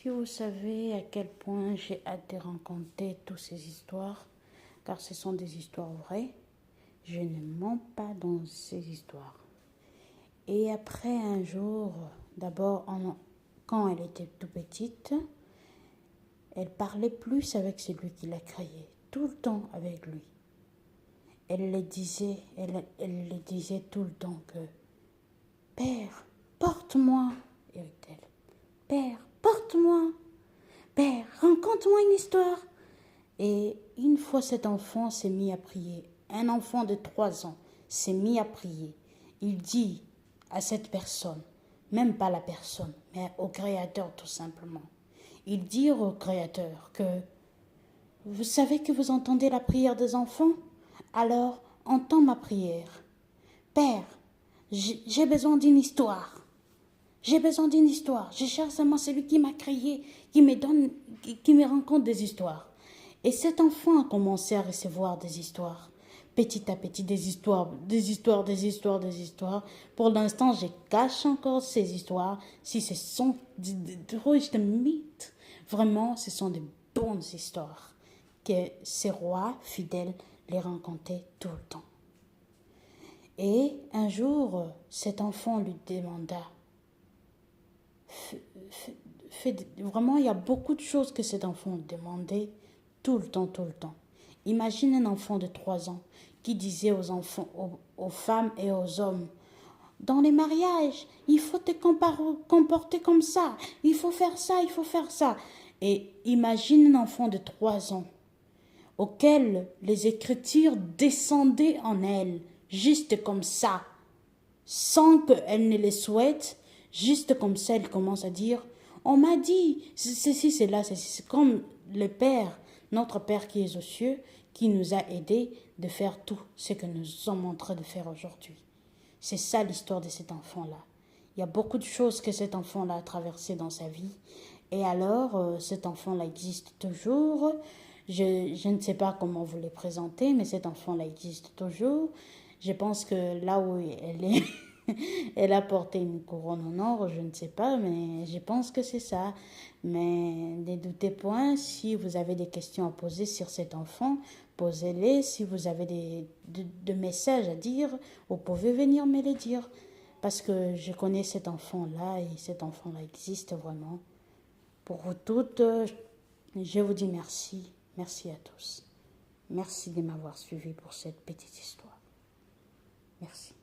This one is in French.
Si vous savez à quel point j'ai hâte de raconter toutes ces histoires, car ce sont des histoires vraies, je ne mens pas dans ces histoires. Et après un jour, d'abord quand elle était tout petite, elle parlait plus avec celui qui l'a créée, tout le temps avec lui. Elle le disait tout le temps que Père, porte-moi, dit-elle. Père, porte-moi. Père, raconte-moi une histoire. Et une fois cet enfant s'est mis à prier. Un enfant de 3 ans s'est mis à prier. Il dit à cette personne, même pas la personne, mais au Créateur tout simplement. Il dit au Créateur que vous savez que vous entendez la prière des enfants? Alors, entends ma prière. Père, j'ai besoin d'une histoire. J'ai besoin d'une histoire. Je cherche seulement celui qui m'a créé, qui me raconte des histoires. Et cet enfant a commencé à recevoir des histoires. Petit à petit, des histoires. Pour l'instant, je cache encore ces histoires. Si ce sont de mythes, vraiment, ce sont de bonnes histoires que ces rois fidèles les racontaient tout le temps. Et un jour, cet enfant lui demanda, vraiment, il y a beaucoup de choses que cet enfant demandait tout le temps. Imagine un enfant de 3 ans qui disait aux enfants, aux femmes et aux hommes, dans les mariages, il faut te comporter comme ça, il faut faire ça, il faut faire ça. Et imagine un enfant de 3 ans auquel les écritures descendaient en elle, juste comme ça, sans qu'elle ne les souhaite, juste comme ça, elle commence à dire, on m'a dit, ceci, c'est là, c'est comme le Père, notre Père qui est aux cieux, qui nous a aidés de faire tout ce que nous sommes en train de faire aujourd'hui. C'est ça l'histoire de cet enfant-là. Il y a beaucoup de choses que cet enfant-là a traversées dans sa vie. Et alors, cet enfant-là existe toujours. Je ne sais pas comment vous le présenter, mais cet enfant-là existe toujours. Je pense que là où elle est, elle a porté une couronne en or, je ne sais pas, mais je pense que c'est ça. Mais ne doutez point, si vous avez des questions à poser sur cet enfant, posez-les. Si vous avez des messages à dire, vous pouvez venir me les dire. Parce que je connais cet enfant-là et cet enfant-là existe vraiment. Pour vous toutes, je vous dis merci. Merci à tous. Merci de m'avoir suivi pour cette petite histoire. Merci.